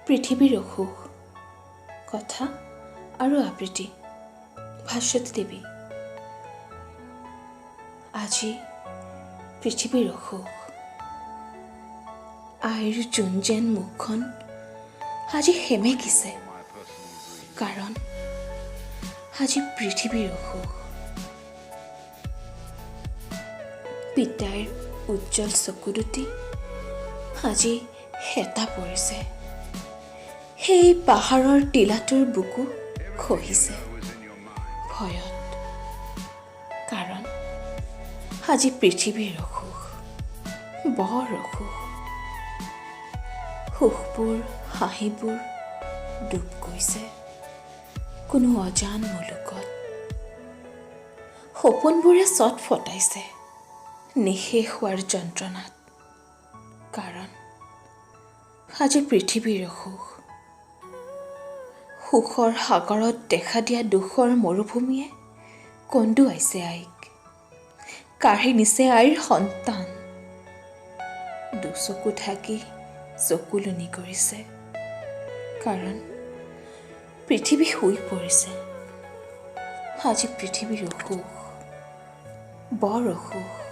পৃথিৱীৰ অসুখ কথা আৰু আবৃত্তি ভাস্বতী দেৱী। আজি পৃথিৱীৰ অসুখ। আইৰ জোন যেন মুখখন আজি সেমেকিছে, কাৰণ আজি পৃথিৱীৰ অসুখ। পিতাইৰ উজ্জ্বল চকু দুটি আজি হেতা পৰিছে, সেই পাহাৰৰ টিলাটোৰ বুকু খহিছে ভয়ত, কাৰণ আজি পৃথিৱীৰ অসুখ, বৰ অসুখ। সুখবোৰ হাঁহিবোৰ ডুব গৈছে কোনো অজান মুলুকত, সপোনবোৰে চট ফটাইছে নিশেষ হোৱাৰ যন্ত্ৰণাত, কাৰণ আজি পৃথিৱীৰ অসুখ। সুখৰ সাগৰত দেখা দিয়া দুখৰ মৰুভূমিয়ে কন্দুৱাইছে আইক, কাঢ়ি নিছে আইৰ সন্তান। দুচকু ঢাকি চকুলনি কৰিছে, কাৰণ পৃথিৱী শুই পৰিছে। আজি পৃথিৱীৰ অসুখ, বৰ অসুখ।